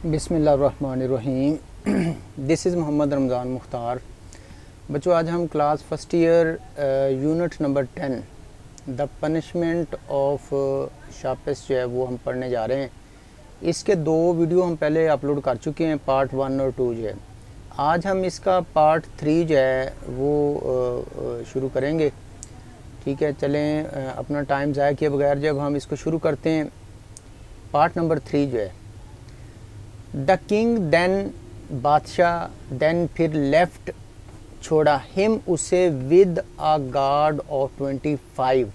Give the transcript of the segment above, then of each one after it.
बिस्मिल्लाहिर्रहमानिर्रहीम। This is Mohammad Ramzan Mukhtar. बच्चों, आज हम class first year unit number 10 the punishment of sharpest जो है वो हम पढ़ने जा रहे हैं। इसके दो वीडियो हम पहले अपलोड कर चुके हैं, पार्ट 1 और 2 जो है। आज हम इसका पार्ट 3 जो है वो शुरू करेंगे। ठीक है, चलें अपना टाइम ज़ाया किए बगैर जब हम इसको शुरू करते हैं। पार्ट नंबर 3 जो है, द किंग देन, बादशाह देन फिर लेफ्ट छोड़ा, हिम उसे विद अ गार्ड ऑफ 25,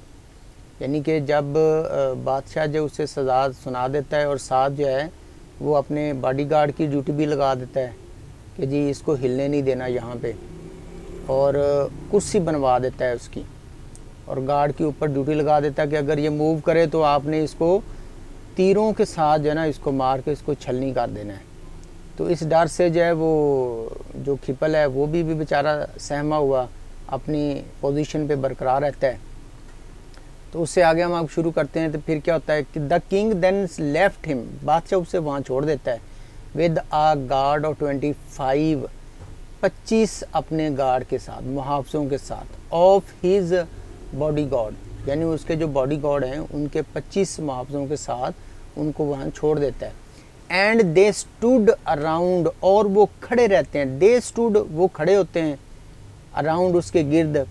यानी कि जब बादशाह जो उसे सज़ा सुना देता है और साथ जो है वो अपने बॉडीगार्ड की ड्यूटी भी लगा देता है कि जी इसको हिलने नहीं देना यहाँ पे, और कुर्सी बनवा देता है उसकी, और गार्ड के ऊपर ड्यूटी लगा देता है कि अगर ये मूव करे तो आपने इसको तीरों के साथ जो है ना इसको मार के इसको छलनी कर देना है। तो इस डर से जो है वो जो खिपल है वो भी बेचारा सहमा हुआ अपनी पोजीशन पे बरकरार रहता है। तो उससे आगे हम अब शुरू करते हैं। तो फिर क्या होता है कि the king then left him, बादशाह उसे वहाँ छोड़ देता है, विद आ गार्ड ऑफ 25 अपने गार्ड के साथ, मुहाफ़िज़ों के साथ, ऑफ हिज बॉडी गार्ड, यानी उसके जो बॉडी गार्ड हैं उनके 25 मुहाफ़िज़ों के साथ उनको वहाँ छोड़ देता है। एंड दे स्टूड अराउंड, और वो खड़े रहते हैं। दे स्टूड, वो खड़े होते हैं, अराउंड उसके गिर्द,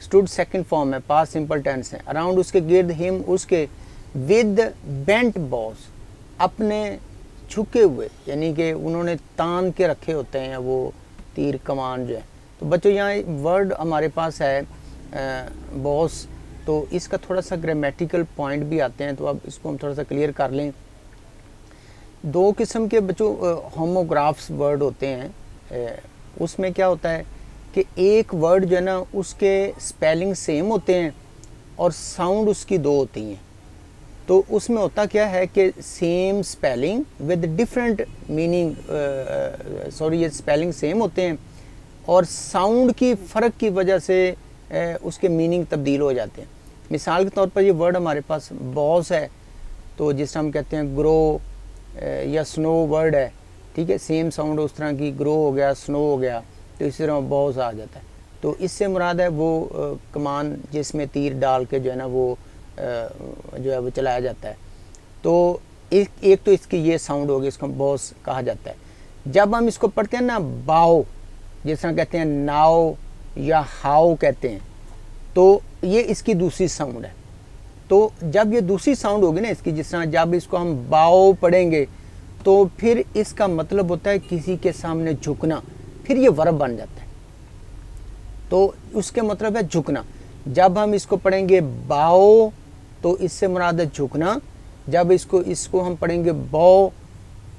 स्टूड सेकंड फॉर्म है, पास्ट सिंपल टेंस है, अराउंड उसके गिर्द, हिम उसके, विद बेंट बॉस, अपने झुके हुए, यानी कि उन्होंने तान के रखे होते हैं वो तीर कमान जो है। तो बच्चों यहाँ वर्ड हमारे पास है बॉस, तो इसका थोड़ा सा ग्रामेटिकल पॉइंट भी आते हैं, तो अब इसको हम थोड़ा सा क्लियर कर लें। दो किस्म के बच्चों होमोग्राफ्स वर्ड होते हैं। उसमें क्या होता है कि एक वर्ड जो है ना उसके स्पेलिंग सेम होते हैं और साउंड उसकी दो होती हैं। तो उसमें होता क्या है कि same spelling with different meaning, ये स्पेलिंग सेम होते हैं और साउंड की फ़र्क की वजह से उसके मीनिंग तब्दील हो जाते हैं। मिसाल के तौर पर ये वर्ड हमारे पास बॉस है, तो जिस हम कहते हैं ग्रो या स्नो वर्ड है, ठीक है, सेम साउंड उस तरह की, ग्रो हो गया, स्नो हो गया, तो इसी तरह बॉस आ जाता है। तो इससे मुराद है वो कमान जिसमें तीर डाल के जो है ना वो जो है वो चलाया जाता है। तो एक तो इसकी ये साउंड होगी, इसको बॉस कहा जाता है। जब हम इसको पढ़ते हैं ना बाओ, जिस तरह कहते हैं नाव या हाउ कहते हैं, तो ये इसकी दूसरी साउंड है। तो जब ये दूसरी साउंड होगी ना इसकी, जिस तरह जब इसको हम बाओ पढ़ेंगे तो फिर इसका मतलब होता है किसी के सामने झुकना, फिर ये वर्ब बन जाता है। तो उसके मतलब है झुकना। जब हम इसको पढ़ेंगे बाओ तो इससे मुराद है झुकना। जब इसको हम पढ़ेंगे बो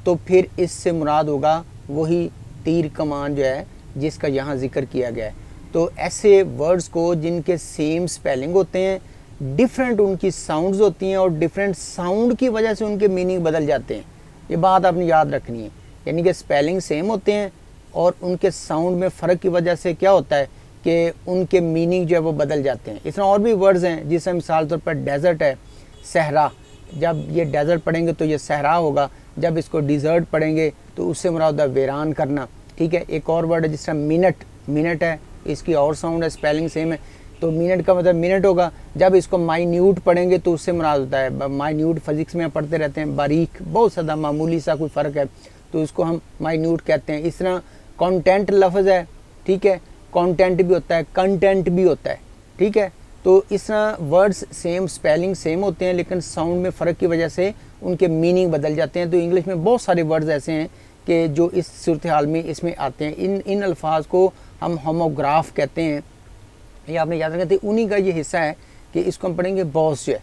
तो फिर इससे मुराद होगा वही तीर कमान जो है जिसका यहाँ जिक्र किया गया है। तो ऐसे वर्ड्स को जिनके सेम स्पेलिंग होते हैं, डिफरेंट उनकी साउंड्स होती हैं और डिफरेंट साउंड की वजह से उनके मीनिंग बदल जाते हैं, ये बात आपने याद रखनी है। यानी कि स्पेलिंग सेम होते हैं और उनके साउंड में फ़र्क की वजह से क्या होता है कि उनके मीनिंग जो है वो बदल जाते हैं। इस तरह और भी वर्ड्स हैं, जिससे मिसाल तौर पर डेजर्ट है, सहरा, जब ये डेजर्ट पढ़ेंगे तो ये सहरा होगा, जब इसको डिज़र्ट पढ़ेंगे तो उससे मुराद है वीरान करना। ठीक है, एक और वर्ड है जिस तरह मिनट, मिनट है, इसकी और साउंड है, स्पेलिंग सेम है, तो मिनट का मतलब मिनट होगा। जब इसको माइन्यूट पढ़ेंगे तो उससे मुराद होता है माइन्यूट, फिजिक्स में पढ़ते रहते हैं, बारीक, बहुत ज़्यादा मामूली सा कोई फ़र्क है तो इसको हम माइन्यूट कहते हैं। इस तरह कंटेंट लफ्ज़ है, ठीक है, कंटेंट भी होता है, कंटेंट भी होता है, ठीक है। तो इस तरह वर्ड्स सेम, स्पेलिंग सेम होते हैं, लेकिन साउंड में फ़र्क की वजह से उनके मीनिंग बदल जाते हैं। तो इंग्लिश में बहुत सारे वर्ड्स ऐसे हैं कि जो इस सूरत हाल में इसमें आते हैं। इन अल्फाज को हम होमोग्राफ कहते हैं, ये आपने याद रखना। तो उन्हीं का ये हिस्सा है कि इसको हम पढ़ेंगे बॉस जो है,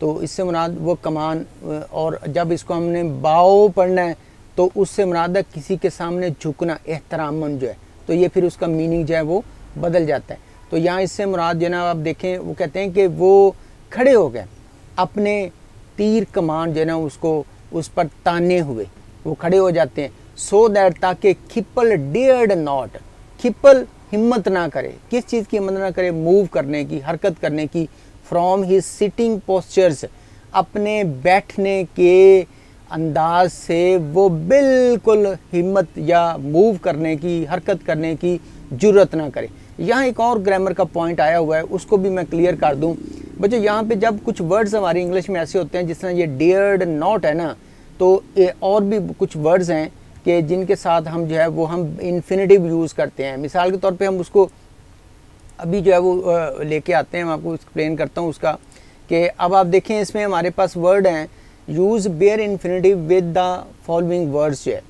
तो इससे मुराद वो कमान, और जब इसको हमने बाओ पढ़ना है तो उससे मुराद है किसी के सामने झुकना, एहतरामन जो है, तो ये फिर उसका मीनिंग जो है वो बदल जाता है। तो यहाँ इससे मुराद जो है ना आप देखें, वो कहते हैं कि वो खड़े हो गए, अपने तीर कमान जो है ना उसको उस पर ताने हुए वो खड़े हो जाते हैं। सो दैट, ताकि खिपल डेयर्ड नॉट, खिपल हिम्मत ना करे, किस चीज़ की हिम्मत ना करे, मूव करने की, हरकत करने की, फ्रॉम हिज सिटिंग पोस्चर्स, अपने बैठने के अंदाज से वो बिल्कुल हिम्मत या मूव करने की, हरकत करने की ज़रूरत ना करे। यहाँ एक और ग्रामर का पॉइंट आया हुआ है, उसको भी मैं क्लियर कर दूँ। बच्चों यहाँ पे जब कुछ वर्ड्स हमारी इंग्लिश में ऐसे होते हैं जिस तरह ये डेयर्ड नॉट है ना, तो ये और भी कुछ वर्ड्स हैं कि जिनके साथ हम जो है वो हम इन्फिनेटिव यूज़ करते हैं। मिसाल के तौर पे हम उसको अभी जो है वो लेके आते हैं, मैं आपको एक्सप्लेन करता हूँ उसका, कि अब आप देखें इसमें हमारे पास वर्ड हैं use bare infinitive with the following words, जो है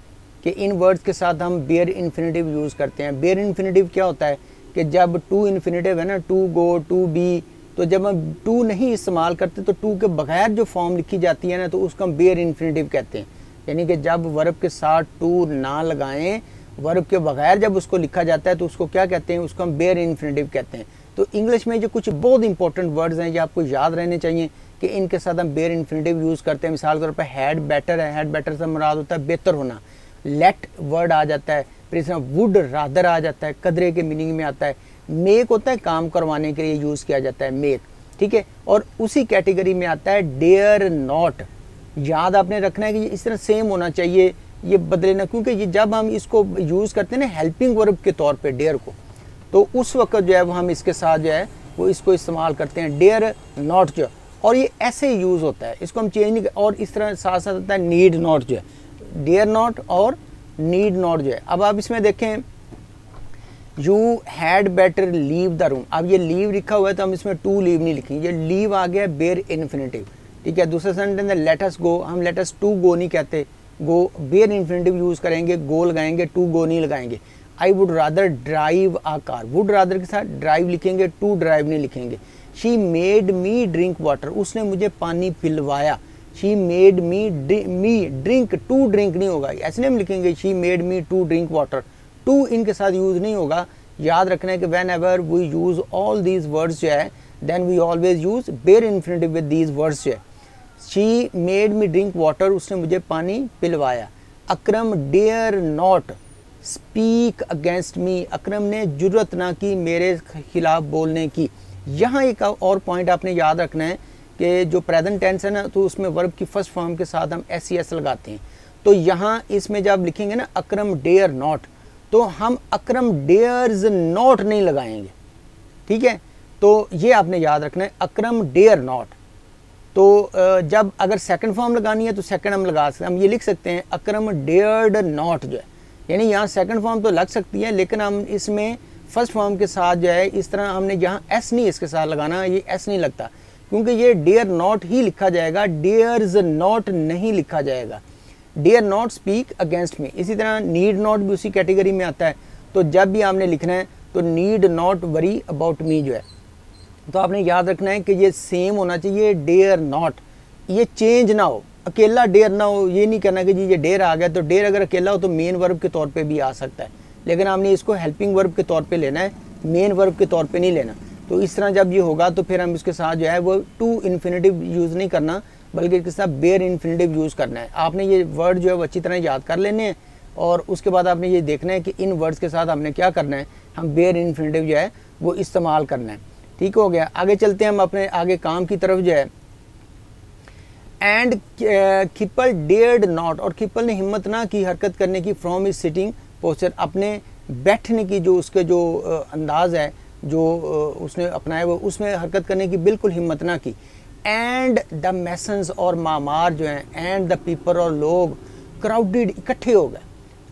कि इन वर्ड्स के साथ हम बेयर इन्फिनेटिव यूज़ करते हैं। बेयर इन्फिनेटिव क्या होता है कि जब टू इन्फिनेटिव है ना, टू गो, टू बी, तो जब हम टू नहीं इस्तेमाल करते तो टू के बगैर जो फॉर्म लिखी जाती है ना, तो उसको हम बेयर इन्फिनेटिव कहते हैं। यानी कि जब वर्ब के साथ टू ना लगाएं, वर्ब के बगैर जब उसको लिखा जाता है तो उसको क्या कहते हैं, उसको हम बेयर इन्फिनेटिव कहते हैं। तो इंग्लिश में जो कुछ बहुत इंपॉर्टेंट वर्ड्स हैं ये आपको याद रहने चाहिए कि इनके साथ हम बेयर इन्फिनेटिव यूज़ करते हैं। मिसाल के तौर पर हैड बेटर है, हैड बेटर से मुराद होता है बेहतर होना। लेट वर्ड आ जाता है, फिर इसमें वुड रादर आ जाता है, कदरे के मीनिंग में आता है। मेक होता है काम करवाने के लिए यूज़ किया जाता है, मेक, ठीक है। और उसी कैटेगरी में आता है डेयर नॉट। याद आपने रखना है कि इस तरह सेम होना चाहिए, ये बदले ना, क्योंकि ये जब हम इसको यूज़ करते हैं ना हेल्पिंग वर्ब के तौर पे डेयर को, तो उस वक्त जो है वो हम इसके साथ जो है वो इसको इस्तेमाल करते हैं डेयर नॉट जो, और ये ऐसे यूज़ होता है, इसको हम चेंज नहीं। और इस तरह साथ साथ होता है नीड नॉट जो है, डेयर नॉट और नीड नॉट जो है। अब आप इसमें देखें you had better leave the room, अब ये लीव लिखा हुआ है तो हम इसमें टू लीव नहीं लिखेंगे, ये लीव आ गया बेयर इन्फिनेटिव, ठीक है। दूसरा सेंटेंस लेट अस गो, हम लेट अस टू गो नहीं कहते, गो बेयर इन्फिनेटिव यूज़ करेंगे, गो लगाएंगे, टू गो नहीं लगाएंगे। I would rather drive a car, would rather के साथ ड्राइव लिखेंगे, टू ड्राइव नहीं लिखेंगे। She made me drink water, उसने मुझे पानी पिलवाया। She made me drink, to drink नहीं होगा, ऐसे नहीं हम लिखेंगे she made me to drink water, to इनके साथ यूज़ नहीं होगा। याद रखना है कि whenever we use all these words जो है then we always use bare infinitive with these words जो है। She made me drink water, उसने मुझे पानी पिलवाया। Akram dare not speak against me, Akram ने जुर्रत ना की मेरे खिलाफ बोलने की। यहाँ एक और पॉइंट आपने याद रखना है कि जो प्रेजेंट टेंस है ना, तो उसमें वर्ब की फर्स्ट फॉर्म के साथ हम एस लगाते हैं। तो यहाँ इसमें जब लिखेंगे ना अकरम डेयर नॉट, तो हम अकरम डेयर्स नॉट नहीं लगाएंगे, ठीक है। तो ये आपने याद रखना है अकरम डेयर नॉट। तो जब अगर सेकंड फॉर्म लगानी है तो सेकंड हम लगा सकते हैं, हम ये लिख सकते हैं अकरम डेयर्ड नॉट जो है, यानी यहाँ सेकंड फॉर्म तो लग सकती है लेकिन हम इसमें फर्स्ट फॉर्म के साथ जो है इस तरह हमने यहाँ एस नहीं इसके साथ लगाना, ये एस नहीं लगता क्योंकि ये डेयर नॉट ही लिखा जाएगा, डेयर्स नॉट नहीं लिखा जाएगा। Dare not speak against me, इसी तरह नीड नॉट भी उसी कैटेगरी में आता है। तो जब भी आपने लिखना है तो need not worry about me जो है, तो आपने याद रखना है कि ये सेम होना चाहिए डेयर नॉट, ये चेंज ना हो, अकेला डेयर ना हो। ये नहीं करना कि जी ये डेयर आ गया, तो डेयर अगर अकेला हो तो मेन वर्ब के तौर पे भी आ सकता है, लेकिन आपने इसको हेल्पिंग वर्ब के तौर पे लेना है, मेन वर्ब के तौर पे नहीं लेना। तो इस तरह जब ये होगा तो फिर हम इसके साथ जो है वो टू इन्फिनेटिव यूज़ नहीं करना, बल्कि इसके साथ बेयर इन्फिनेटिव यूज़ करना है। आपने ये वर्ड जो है वो अच्छी तरह याद कर लेने हैं और उसके बाद आपने ये देखना है कि इन वर्ड्स के साथ हमने क्या करना है, हम बेयर इन्फिनेटिव जो है वो इस्तेमाल करना है। ठीक हो गया, आगे चलते हैं हम अपने आगे काम की तरफ जो है। एंड खिप्पल डेयर्ड नॉट, और खिप्पल ने हिम्मत ना की हरकत करने की फ्रॉम इज सिटिंग पोस्चर, अपने बैठने की जो उसके जो अंदाज है जो उसने अपनाया वो उसमें हरकत करने की बिल्कुल हिम्मत ना की। एंड द मैसन्स और मामार जो हैं, एंड द पीपल और लोग क्राउडेड इकट्ठे हो गए,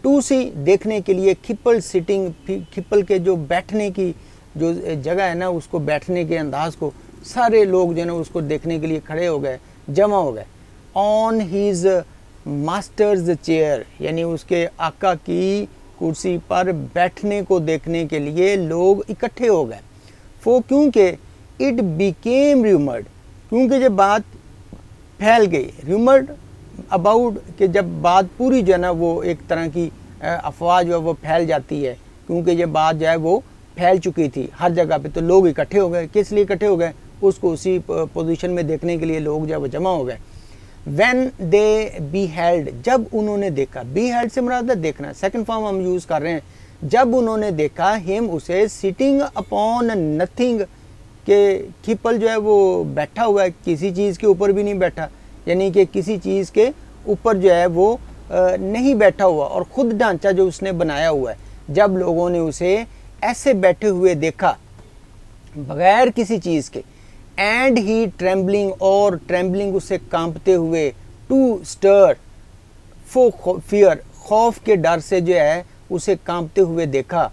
टू सी देखने के लिए, खिप्पल सिटिंग, खिप्पल के जो बैठने की जो जगह है ना उसको बैठने के अंदाज को सारे लोग जो है ना उसको देखने के लिए खड़े हो गए, जमा हो गए। ऑन हीज मास्टर्स चेयर, यानी उसके आका की कुर्सी पर बैठने को देखने के लिए लोग इकट्ठे हो गए। फो क्योंकि इट बिकेम रूमर्ड, क्योंकि जब बात फैल गई, रूमर्ड अबाउट कि जब बात पूरी जो है ना वो एक तरह की अफवाह जो है वो फैल जाती है, क्योंकि ये बात जो है वो फैल चुकी थी हर जगह पे, तो लोग इकट्ठे हो गए। किस लिए इकट्ठे हो गए? उसको उसी पोजीशन में देखने के लिए लोग जो है वो जमा हो गए। When they beheld, जब उन्होंने देखा, beheld से मुराद है देखना, सेकंड फॉर्म हम यूज़ कर रहे हैं। जब उन्होंने देखा हिम उसे सिटिंग अपॉन नथिंग, के खिप्पल जो है वो बैठा हुआ है, किसी चीज़ के ऊपर भी नहीं बैठा, यानी कि किसी चीज़ के ऊपर जो है वो नहीं बैठा हुआ, और ख़ुद ढांचा जो उसने बनाया हुआ है, जब लोगों ने उसे ऐसे बैठे हुए देखा बगैर किसी चीज़ के, एंड ही ट्रेम्बलिंग, और ट्रेम्बलिंग उसे कांपते हुए, टू स्टर फॉर फियर, खौफ के डर से जो है उसे कांपते हुए देखा,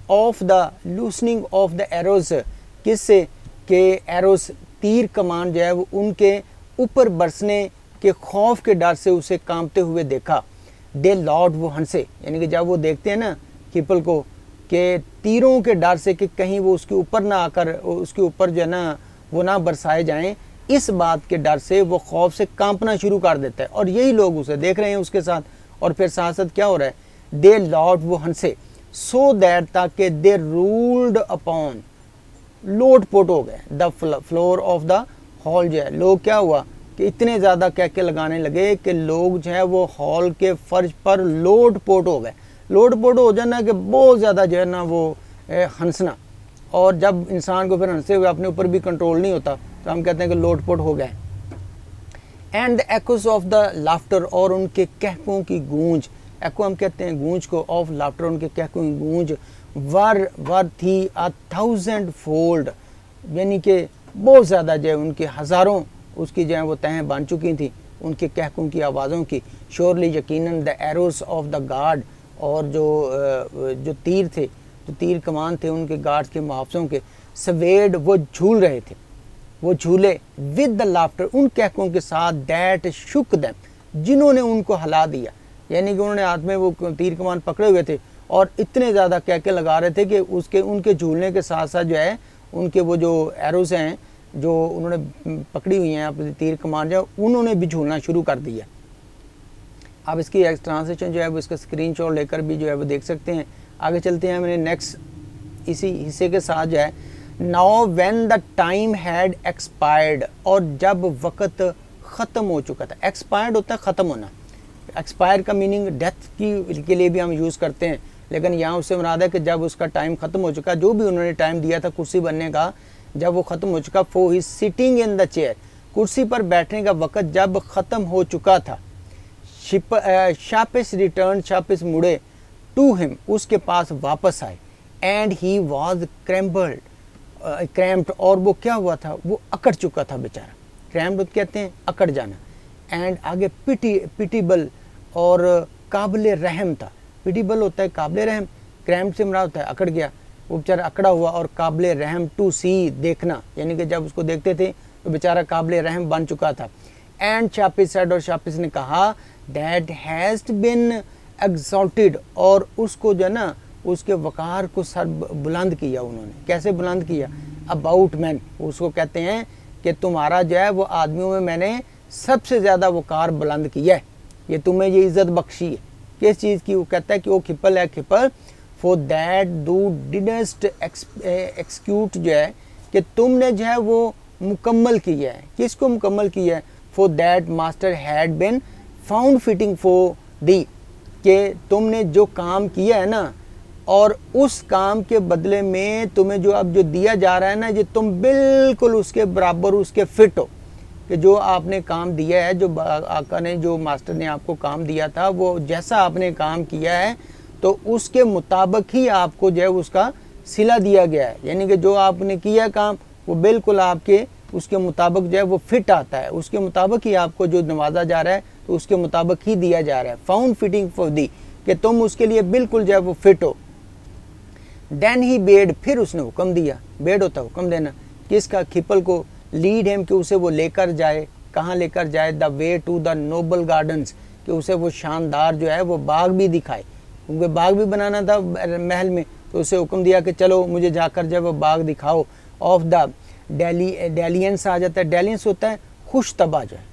of the loosening of the arrows, किससे के एरोस तीर कमान जो है वो उनके ऊपर बरसने के खौफ के डर से उसे कांपते हुए देखा। दे लॉर्ड, वो हंसे, यानी कि जब वो देखते हैं ना खिपल को कि तीरों के डर से कि कहीं वो उसके ऊपर ना आकर उसके ऊपर जो है ना वो ना बरसाए जाएं, इस बात के डर से वो खौफ से कांपना शुरू कर देता है। और यही लोग उसे देख रहे हैं उसके साथ, और फिर साथ साथ क्या हो रहा है, दे लॉर्ड, वो हंसे, सो दैट, ताकि दे रूल्ड अपॉन, लोट पोट हो गए, the floor of the hall, जो है लोग क्या हुआ कि इतने ज़्यादा कहके लगाने लगे कि लोग जो है वो हॉल के फर्श पर लोट पोट हो गए। लोट पोट हो जाना कि बहुत ज़्यादा जो है ना वो हंसना, और जब इंसान को फिर हंसते हुए अपने ऊपर भी कंट्रोल नहीं होता तो हम कहते हैं कि लोट पोट हो गए। And the एकोस of the laughter, और उनके कहकों की गूंज, एको हम कहते हैं गूंज को, ऑफ लाफ्टर, उनके कहकों की गूंज, वर थी 1000 फोल्ड, यानी कि बहुत ज़्यादा जो है उनके हज़ारों उसकी जो है वो तहें बन चुकी थी उनके कहकों की आवाज़ों की। श्योरली, यकीनन, the arrows of the guard, और जो तीर थे, जो तीर कमान थे उनके गार्ड्स के मुहावजों के, सवेड, वो झूल रहे थे, वो झूले, विद द लाफ्टर, उन कहकों के साथ, दैट शुक देम, जिन्होंने उनको हिला दिया, यानी कि उन्होंने हाथ में वो तीर कमान पकड़े हुए थे और इतने ज़्यादा कहके लगा रहे थे कि उनके झूलने के साथ साथ जो है उनके वो जो एरोस हैं जो उन्होंने पकड़ी हुई हैं अपनी तीर कमान, जो उन्होंने भी झूलना शुरू कर दिया। आप इसकी ट्रांसलेशन जो है वो इसका स्क्रीनशॉट लेकर भी जो है वो देख सकते हैं। आगे चलते हैं मैंने नेक्स्ट इसी हिस्से के साथ जो है, now when the time had expired, और जब वक़्त ख़त्म हो चुका था। एक्सपायर्ड होता है ख़त्म होना, एक्सपायर का मीनिंग डेथ के लिए भी हम यूज़ करते हैं, लेकिन यहाँ उससे मुराद है कि जब उसका टाइम ख़त्म हो चुका, जो भी उन्होंने टाइम दिया था कुर्सी बनने का, जब वो ख़त्म हो चुका, for he sitting in the chair, कुर्सी पर बैठने का वक़्त जब ख़त्म हो चुका था, शापिस रिटर्न, शापिस मुड़े, टू हिम, उसके पास वापस आए, एंड ही वॉज क्रैम्प्ड, और वो क्या हुआ था, वो अकड़ चुका था बेचारा। क्रैम्प्ड कहते हैं अकड़ जाना। एंड आगे पिटीबल, और काबिल रहम था। पिटीबल होता है काबिल रहम, क्रैम्प से मुराद होता है अकड़ गया, वो बेचारा अकड़ा हुआ, और काबिल रहम, टू सी, देखना, यानी कि जब उसको देखते थे तो बेचारा काबिल रहम बन चुका था। एंड शापिस सेड, और शापिस ने कहा, दैट हैज़ बिन एग्जॉल्टेड, और उसको जो है ना उसके वक़ार को सर बुलंद किया उन्होंने। कैसे बुलंद किया, अबाउट मैन, उसको कहते हैं कि तुम्हारा जो है वो आदमियों में मैंने सबसे ज़्यादा वक़ार बुलंद किया है, ये तुम्हें ये इज़्ज़त बख्शी है। किस चीज़ की, वो कहता है कि वो खिपल है, खिपल, फॉर दैट दू डिडस्ट एक्सक्यूट, जो है कि तुमने जो है वो मुकम्मल किया है। किसको मुकम्मल किया है, for that master had been found fitting for the, कि तुमने जो काम किया है ना, और उस काम के बदले में तुम्हें जो अब जो दिया जा रहा है ना, ये तुम बिल्कुल उसके बराबर उसके फिट हो, कि जो आपने काम दिया है, जो आका ने, जो मास्टर ने आपको काम दिया था, वो जैसा आपने काम किया है तो उसके मुताबिक ही आपको जो है उसका सिला दिया गया है। यानी कि जो आपने किया काम वो बिल्कुल आपके उसके मुताबिक जो है वो फिट आता है, उसके मुताबिक ही आपको जो नवाजा जा रहा है तो उसके मुताबिक ही दिया जा रहा है। फाउंड फिटिंग फॉर दी, कि तुम उसके लिए बिल्कुल जो है वो फिट हो। देन ही बेड, फिर उसने हुक्म दिया, बेड होता है हुक्म देना, किसका, खिपल को, लीड हिम, कि उसे वो लेकर जाए, कहाँ लेकर जाए, the way to the noble gardens, कि उसे वो शानदार जो है वो बाग भी दिखाए, क्योंकि बाग भी बनाना था महल में, तो उसे हुक्म दिया कि चलो मुझे जाकर जब वो बाग दिखाओ। ऑफ द डेलियंस आ जाता है, डेलियंस होता है खुश तबा जो है,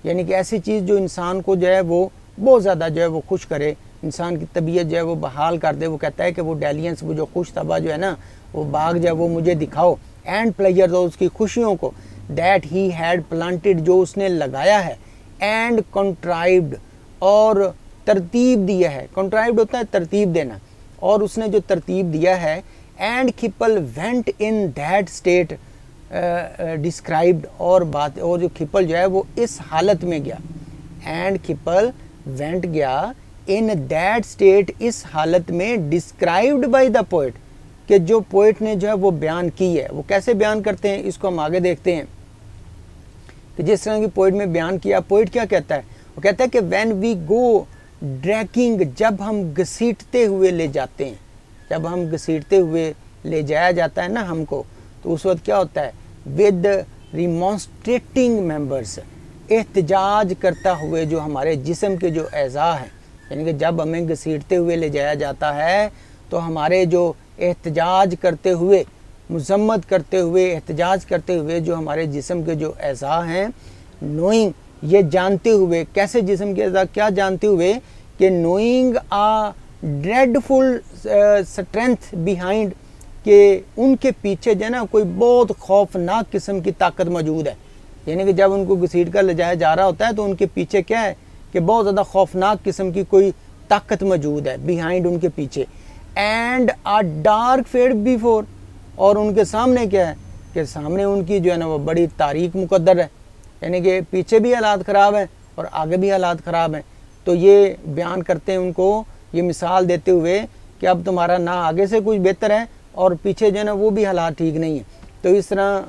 यानी कि ऐसी चीज़ जो इंसान को जो है वो बहुत ज़्यादा जो है वो खुश करे, इंसान की तबीयत जो है वो बहाल कर दे। वो कहता है कि वो डेलियंस, वो जो खुश तबा जो है ना, वो बाग जो है वो मुझे दिखाओ। एंड प्लेजर, दो उसकी खुशियों को, दैट ही हैड प्लांटेड, जो उसने लगाया है, एंड कंट्राइव्ड, और तरतीब दिया है। कंट्राइव्ड होता है तरतीब देना, और उसने जो तरतीब दिया है। एंड खिपल went in that state described, और बात, और जो खिपल जो है वो इस हालत में गया, एंड खिपल वेंट गया इन दैट स्टेट, इस हालत में, डिस्क्राइब्ड बाय द पोइट, कि जो पोइट ने जो है वो बयान की है। वो कैसे बयान करते हैं इसको हम आगे देखते हैं कि जिस तरह की पोइट में बयान किया। पोइट क्या कहता है, वो कहता है कि व्हेन वी गो ड्रैगिंग, जब हम घसीटते हुए ले जाते हैं, जब हम घसीटते हुए ले जाया जाता है ना हमको, तो उस वक्त क्या होता है, विद रिमॉन्स्ट्रेटिंग मेंबर्स, एहतजाज करता हुए जो हमारे जिस्म के जो अज़ा हैं, यानी कि जब हमें घसीटते हुए ले जाया जाता है तो हमारे जो एहतजाज करते हुए, मजम्मत करते हुए, एहतजाज करते हुए जो हमारे जिस्म के जो अज़ा हैं, नोइंग, ये जानते हुए, कैसे जिस्म के अज़ा, क्या जानते हुए कि नोइंग आ ड्रेडफुल स्ट्रेंथ बिहाइंड, कि उनके पीछे जो है ना कोई बहुत खौफनाक किस्म की ताकत मौजूद है। यानी कि जब उनको घसीट कर ले जाया जा रहा होता है तो उनके पीछे क्या है कि बहुत ज़्यादा खौफनाक किस्म की कोई ताकत मौजूद है बिहाइंड, उनके पीछे। And a dark fade before, और उनके सामने क्या है कि सामने उनकी जो है ना वो बड़ी तारीक मुकद्दर है, यानी कि पीछे भी हालात ख़राब हैं और आगे भी हालात ख़राब हैं। तो ये बयान करते हैं उनको, ये मिसाल देते हुए कि अब तुम्हारा ना आगे से कुछ बेहतर है और पीछे जो है ना वो भी हालात ठीक नहीं है। तो इस तरह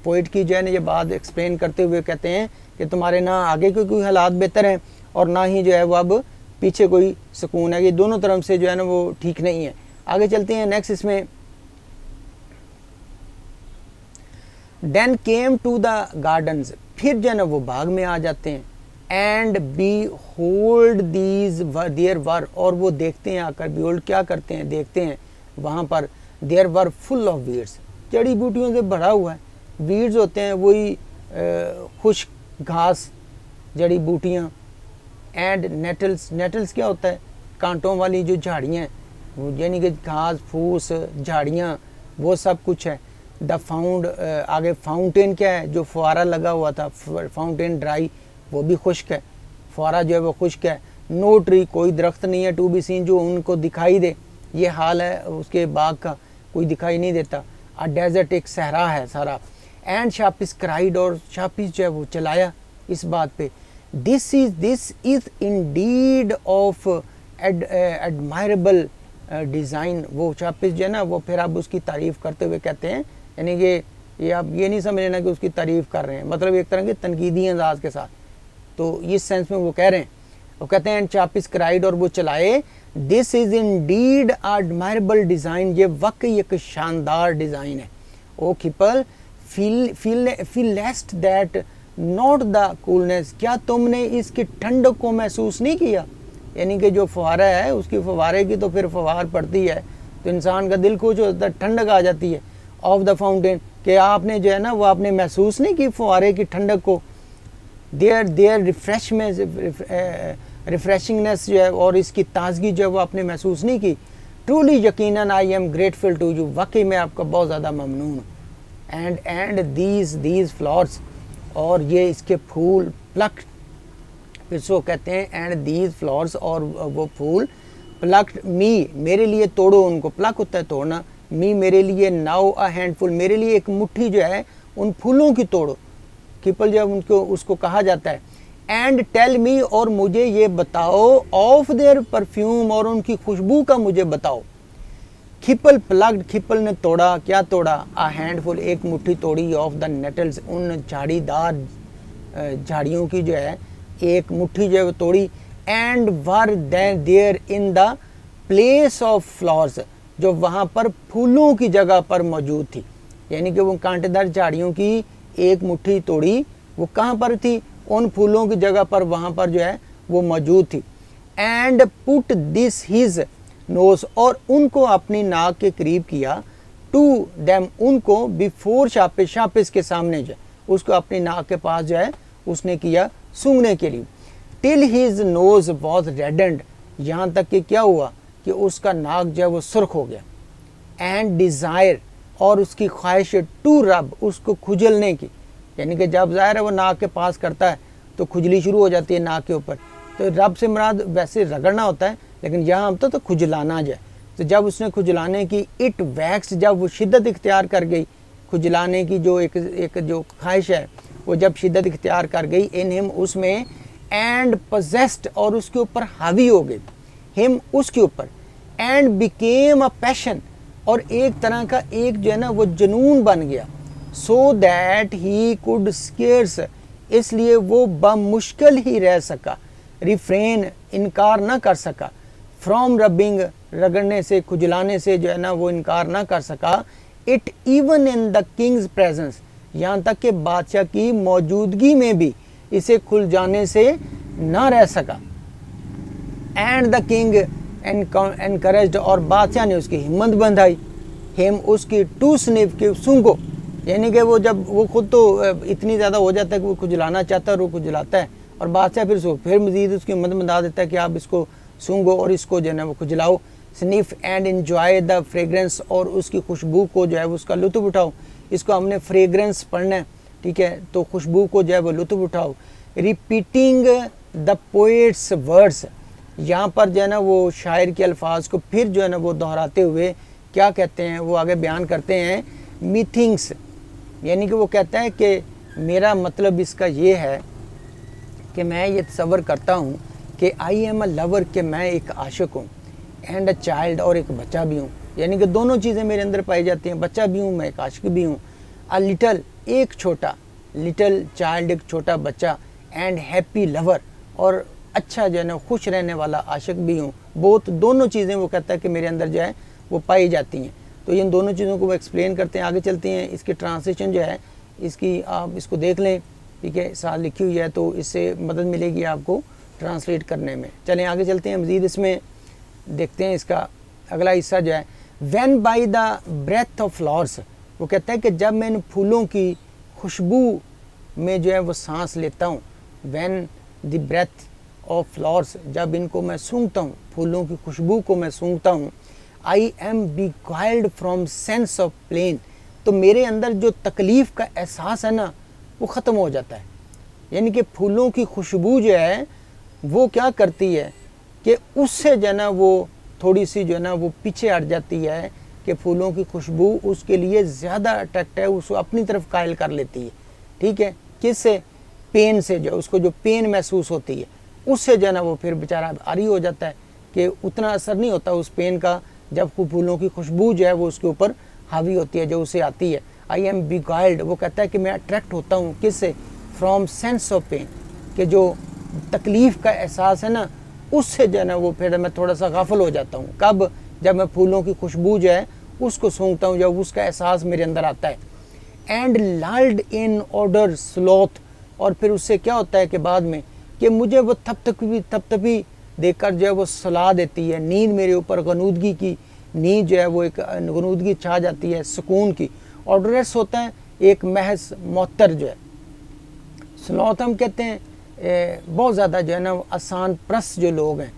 पोइट की जो है ना ये बात एक्सप्लेन करते हुए कहते हैं कि तुम्हारे ना आगे के कोई हालात बेहतर हैं और ना ही जो है वो अब पीछे कोई सुकून है, ये दोनों तरफ से जो है ना वो ठीक नहीं है। आगे चलते हैं नेक्स्ट इसमें। Then came to the gardens, फिर जो है ना वो बाग में आ जाते हैं। And behold these there were, और वो देखते हैं आकर, बी होल्ड क्या करते हैं, देखते हैं वहाँ पर, there were full of weeds, जड़ी बूटियों से भरा हुआ है। वीड्स होते हैं वही खुश्क घास, जड़ी बूटियाँ। एंड नेटल्स, नेटल्स क्या होता है, कांटों वाली जो झाड़ियाँ हैं, यानी कि घास फूस झाड़ियाँ, वो सब कुछ है। द फाउंड, आगे फाउंटेन क्या है, जो फुहारा लगा हुआ था, फाउंटेन ड्राई, वो भी खुश्क है, फुहारा जो है वो खुश्क है। नो ट्री, कोई दरख्त नहीं है, टू बी सीन, जो उनको दिखाई दे, ये हाल है उसके बाग का, कोई दिखाई नहीं देता। आ डेजर्ट, एक सहरा है सारा। एंड शापिस क्राइड, और शापिस जो है वो चलाया इस बात पे, this is Indeed of admirable design. वो शापिस जो है ना वो फिर अब उसकी तारीफ़ करते हुए कहते हैं, यानी कि ये आप ये नहीं समझ लेना कि उसकी तारीफ़ कर रहे हैं, मतलब एक तरह के तनकीदी अंदाज के साथ, तो इस सेंस में वो कह रहे हैं। वो कहते हैं शापिस क्राइड, और वो चलाए, this is indeed admirable design, ये वाकई एक शानदार डिज़ाइन है। ओ खिपल feel lest that not the coolness, क्या तुमने इसकी ठंडक को महसूस नहीं किया, यानी कि जो फुहारा है उसकी फुहारे की तो फिर फुहार पड़ती है तो इंसान का दिल खुश होता है, ठंडक आ जाती है। ऑफ द फाउंटेन, कि आपने जो है ना वो आपने महसूस नहीं की फुहारे की ठंडक को। देयर रिफ्रेशिंगनेस जो है और इसकी ताजगी जो है वो आपने महसूस नहीं की। ट्रूली यकीनन I am grateful to you, वाकई मैं आपका बहुत ज़्यादा ममनून हूँ। एंड दीज फ्लावर्स, और ये इसके फूल, प्लक्ड, फिर सो कहते हैं एंड दीज फ्लावर्स, और वो फूल, प्लक्ड मी, मेरे लिए तोड़ो उनको, प्लक होता है तोड़ना, मी मेरे लिए, नाउ अ हैंडफुल, मेरे लिए एक मुट्ठी जो है उन फूलों की तोड़ो। खिपल जब उनको उसको कहा जाता है। एंड टेल मी, और मुझे ये बताओ, ऑफ देयर परफ्यूम, और उनकी खुशबू का मुझे बताओ। खिपल प्लग्ड, खिपल ने तोड़ा, क्या तोड़ा, आ हैंडफुल, एक मुट्ठी तोड़ी, ऑफ द नेटल्स, उन झाड़ीदार झाड़ियों की जो है एक मुट्ठी जो है तोड़ी। And were there in the place of flowers, जो वहाँ पर फूलों की जगह पर मौजूद थी, यानी कि वो कांटेदार झाड़ियों की एक मुट्ठी तोड़ी, वो कहाँ पर थी, उन फूलों की जगह पर, वहाँ पर जो है वो मौजूद थी। And put this his nose, और उनको अपनी नाक के करीब किया, टू देम, उनको, बिफोर शापिस, शापिस के सामने जो है उसको अपनी नाक के पास जो है उसने किया सूंघने के लिए। टिल हिज नोज वॉज रेडेंड, यहाँ तक कि क्या हुआ कि उसका नाक जो है वो सुर्ख हो गया। एंड डिज़ायर, और उसकी ख्वाहिश, टू रब, उसको खुजलने की, यानी कि जब ज़ाहिर है वो नाक के पास करता है तो खुजली शुरू हो जाती है नाक के ऊपर, तो रब से मुराद वैसे रगड़ना होता है, लेकिन यहाँ हम तो खुजलाना जाए। तो जब उसने खुजलाने की, इट वैक्स, जब वो शिद्दत इख्तियार कर गई, खुजलाने की जो एक जो ख्वाहिश है वो जब शिद्दत इख्तियार कर गई, इन हिम, उसमें, एंड possessed और उसके ऊपर हावी हो गई, हिम उसके ऊपर, एंड बिकेम अ पैशन और एक तरह का एक जो है ना वो जुनून बन गया, so that he could scarce इसलिए वो बमुश्किल ही रह सका, रिफ्रेन इनकार ना कर सका, फ्रॉम रबिंग रगड़ने से खुजलाने से जो है ना वो इनकार ना कर सका, it even in the Kings presence यहाँ तक कि बादशाह की मौजूदगी में भी इसे खुल जाने से ना रह सका, एंड द किंग एनकरेज्ड और बादशाह ने उसकी हिम्मत बंधाई, हिम उसकी टू स्निफ के सूंघो, यानी कि वो जब वो खुद तो इतनी ज़्यादा हो जाता है कि वो खुजलाना चाहता है और वो खुजलाता है और बादशाह फिर मज़ीद उसकी हिम्मत बंधा देता है कि आप इसको सूंघो और इसको जो है ना वो खुजलाओ, sniff and enjoy the fragrance और उसकी खुशबू को जो है उसका लुत्फ़ उठाओ, इसको हमने फ्रेग्रेंस पढ़ना है, ठीक है, तो खुशबू को जो है वो लुत्फ़ उठाओ, रिपीटिंग द पोएट्स वर्ड्स यहाँ पर जो है ना वो शायर के अल्फाज को फिर जो है ना वो दोहराते हुए क्या कहते हैं, वो आगे बयान करते हैं, मीथिंग्स यानी कि वो कहता है कि मेरा मतलब इसका ये है कि मैं ये तसव्वुर करता हूँ कि आई एम अ लवर, कि मैं एक आशिक हूँ, एंड अ चाइल्ड और एक बच्चा भी हूँ, यानी कि दोनों चीज़ें मेरे अंदर पाई जाती हैं, बच्चा भी हूँ मैं एक आशिक भी हूँ, अ लिटल एक छोटा, लिटल चाइल्ड एक छोटा बच्चा, एंड हैप्पी लवर और अच्छा जो है ना खुश रहने वाला आशिक भी हूँ, बहुत दोनों चीज़ें वो कहता है कि मेरे अंदर जो है वो पाई जाती हैं। तो इन दोनों चीज़ों को वो एक्सप्लेन करते हैं। आगे चलते हैं, इसकी ट्रांसलेशन जो है इसकी आप इसको देख लें, ठीक है, साथ लिखी हुई है तो इससे मदद मिलेगी आपको ट्रांसलेट करने में। चलें आगे चलते हैं, मज़ीद इसमें देखते हैं इसका अगला हिस्सा जो है, when by the breath of flowers, वो कहता है कि जब मैं इन फूलों की खुशबू में जो है वो सांस लेता हूँ, when the breath of flowers, जब इनको मैं सूंघता हूँ, फूलों की खुशबू को मैं सूंघता हूँ, I am beguiled from sense of plain, तो मेरे अंदर जो तकलीफ़ का एहसास है ना वो ख़त्म हो जाता है। यानी कि फूलों की खुशबू जो है वो क्या करती है कि उससे जो है ना वो थोड़ी सी जो है ना वो पीछे हट जाती है, कि फूलों की खुशबू उसके लिए ज़्यादा अट्रैक्ट है, उसको अपनी तरफ कायल कर लेती है, ठीक है, किससे, पेन से, जो उसको जो पेन महसूस होती है उससे जो है ना वो फिर बेचारा आरी हो जाता है कि उतना असर नहीं होता उस पेन का जब फूलों की खुशबू जो है वो उसके ऊपर हावी होती है, जो उसे आती है। आई एम बिगाइल्ड, वो कहता है कि मैं अट्रैक्ट होता हूँ किससे, फ्रॉम सेंस ऑफ पेन, कि जो तकलीफ़ का एहसास है ना उससे जो है ना वो फिर मैं थोड़ा सा गाफिल हो जाता हूँ। कब, जब मैं फूलों की खुशबू जो है उसको सूंघता हूँ, जब उसका एहसास मेरे अंदर आता है। एंड लल्ड इन ऑर्डर स्लॉथ, और फिर उससे क्या होता है कि बाद में कि मुझे वो थपथपी देखकर जो है वो सलाह देती है, नींद मेरे ऊपर, गनूदगी की नींद जो है वो एक गनूदगी छा जाती है, सुकून की। ऑर्डरस होता है एक महज मुअत्तर जो है, स्लॉथ हम कहते हैं बहुत ज़्यादा जो है ना आसान प्रस्त जो लोग हैं,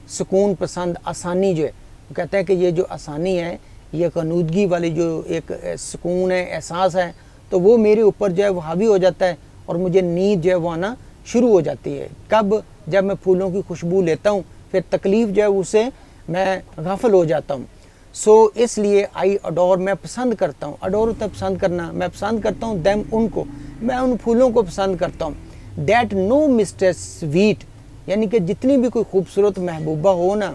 सुकून पसंद, आसानी जो है, वो कहते हैं कि ये जो आसानी है, ये गनूदगी वाली जो एक सुकून है, एहसास है, तो वो मेरे ऊपर जो है वो हावी हो जाता है और मुझे नींद जो है वो आना शुरू हो जाती है। कब, जब मैं फूलों की खुशबू लेता हूँ, फिर तकलीफ़ जो है उससे मैं गाफिल हो जाता हूँ। सो इसलिए आई अडोर, मैं पसंद करता हूँ, अडोर होता है पसंद करना, मैं पसंद करता हूँ देम उनको, मैं उन फूलों को पसंद करता हूँ। दैट नो मिस्टेस स्वीट, यानी कि जितनी भी कोई खूबसूरत महबूबा हो ना,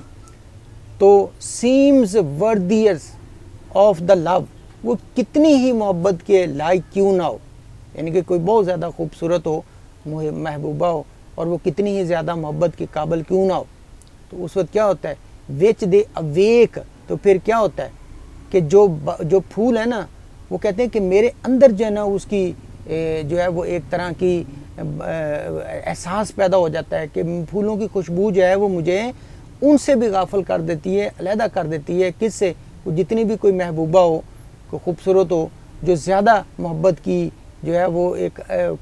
तो सीम्स वर्दियर्स ऑफ द लव, वो कितनी ही मोहब्बत के लायक क्यों ना हो, यानी कि कोई बहुत ज़्यादा खूबसूरत हो, महबूबा हो, और वो कितनी ही ज़्यादा मोहब्बत के काबिल क्यों ना हो, तो उस वक्त क्या होता है, विच दे अवेक, तो फिर क्या होता है कि जो फूल है ना, वो कहते हैं कि मेरे अंदर जो है ना उसकी जो है वो एक तरह की एहसास पैदा हो जाता है कि फूलों की खुशबू जो है वो मुझे उनसे भी गाफिल कर देती है, अलहदा कर देती है, किससे, जितनी भी कोई महबूबा हो, कोई खूबसूरत हो, जो ज़्यादा मोहब्बत की जो है वो एक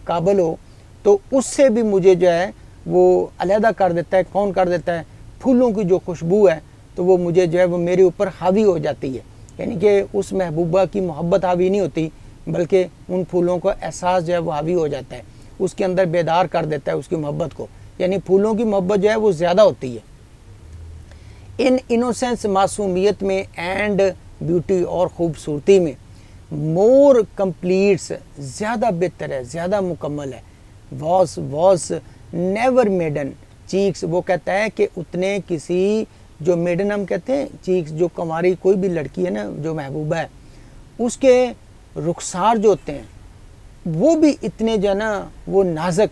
काबिल हो, तो उससे भी मुझे जो है वो अलहदा कर देता है। कौन कर देता है, फूलों की जो खुशबू है, तो वो मुझे जो है वो मेरे ऊपर हावी हो जाती है, यानी कि उस महबूबा की मोहब्बत हावी नहीं होती, बल्कि उन फूलों का एहसास जो है वो हावी हो जाता है, उसके अंदर बेदार कर देता है उसकी मोहब्बत को, यानी फूलों की मोहब्बत जो है वो ज़्यादा होती है। इन इनोसेंस, मासूमियत में, एंड ब्यूटी, और ख़ूबसूरती में, मोर कम्प्लीट्स, ज़्यादा बेहतर है, ज़्यादा मुकम्मल है, वॉज नेवर मेडन चीक्स, वो कहता है कि उतने किसी, जो मेडन हम कहते हैं चीक्स, जो कुंवारी कोई भी लड़की है ना, जो महबूबा है, उसके रुखसार जो होते हैं वो भी इतने जो है ना वो नाजुक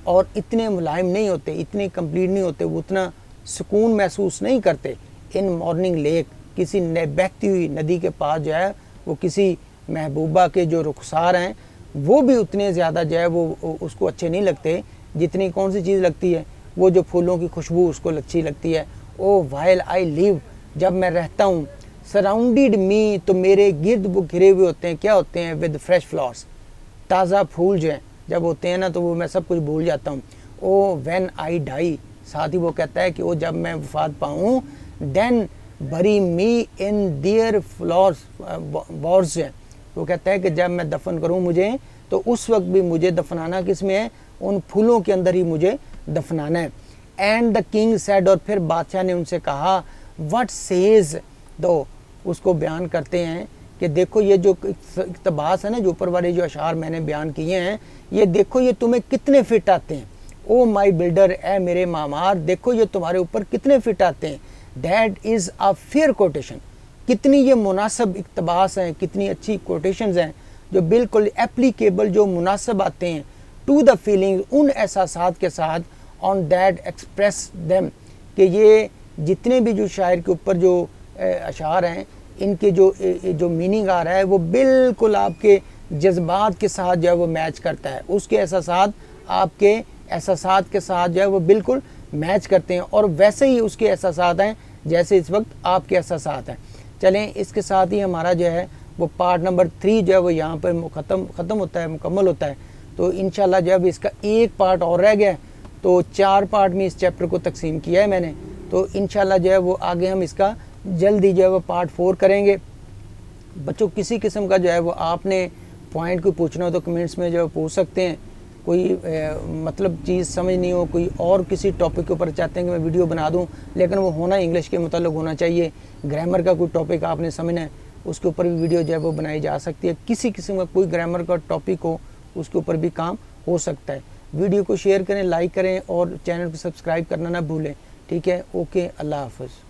और इतने मुलायम नहीं होते, इतने कंप्लीट नहीं होते, वो उतना सुकून महसूस नहीं करते इन मॉर्निंग लेक, किसी बहती हुई नदी के पास जो है वो किसी महबूबा के जो रुखसार हैं वो भी उतने ज़्यादा जो है वो उसको अच्छे नहीं लगते जितनी कौन सी चीज़ लगती है, वो जो फूलों की खुशबू उसको अच्छी लगती है। ओ वाइल आई लिव, जब मैं रहता हूँ, सराउंडेड मी, तो मेरे गिर्द वो घिरे हुए होते हैं, क्या होते हैं, विद फ्रेश फ्लावर्स, ताज़ा फूल जो हैं जब होते हैं ना तो वो मैं सब कुछ भूल जाता हूँ। ओ व्हेन आई डाई, साथ ही वो कहता है कि वो जब मैं वफात पाऊँ, देन बरी मी इन दियर फ्लावर्स बॉर्स है, वो कहता है कि जब मैं दफन करूँ मुझे, तो उस वक्त भी मुझे दफनाना किस में है, उन फूलों के अंदर ही मुझे दफनाना है। एंड द किंग सेड, और फिर बादशाह ने उनसे कहा, व्हाट सेज, दो उसको बयान करते हैं कि देखो ये जो इक़्तिबास है ना, जो ऊपर वाले जो अशार मैंने बयान किए हैं, ये देखो ये तुम्हें कितने फिट आते हैं। ओ माई बिल्डर, ए मेरे मामार, देखो ये तुम्हारे ऊपर कितने फिट आते हैं। That is a fair quotation, कितनी ये मुनासिब इक़्तिबास हैं, कितनी अच्छी कोटेशंस हैं जो बिल्कुल एप्लीकेबल, जो मुनासिब आते हैं टू द फीलिंग्स, उन एहसासात के साथ, ऑन दैट एक्सप्रेस देम, कि ये जितने भी जो शायर के ऊपर जो अशार हैं, इनके जो मीनिंग आ रहा है वो बिल्कुल आपके जज्बात के साथ जो है वो मैच करता है, उसके एहसासात आपके एहसासात के साथ जो है वो बिल्कुल मैच करते हैं, और वैसे ही उसके एहसासात हैं जैसे इस वक्त आपके एहसासात हैं। चलें, इसके साथ ही हमारा जो है वो पार्ट नंबर 3 जो है वो यहाँ पर ख़त्म होता है, मुकम्मल होता है। तो इंशाल्लाह जब इसका एक पार्ट और रह गया, तो 4 पार्ट में इस चैप्टर को तकसीम किया है मैंने, तो इंशाल्लाह जो है वो आगे हम इसका जल्दी जो है वो पार्ट 4 करेंगे। बच्चों, किसी किस्म का जो है वो आपने पॉइंट को पूछना हो तो कमेंट्स में जो है पूछ सकते हैं। कोई मतलब चीज़ समझ नहीं हो, कोई और किसी टॉपिक के ऊपर चाहते हैं कि मैं वीडियो बना दूं, लेकिन वो होना इंग्लिश के मतलब होना चाहिए, ग्रामर का कोई टॉपिक आपने समझना है, उसके ऊपर भी वीडियो जो है वो बनाई जा सकती है। किसी किस्म का कोई ग्रामर का टॉपिक हो उसके ऊपर भी काम हो सकता है। वीडियो को शेयर करें, लाइक करें और चैनल को सब्सक्राइब करना ना भूलें। ठीक है, ओके, अल्लाह हाफ़िज़।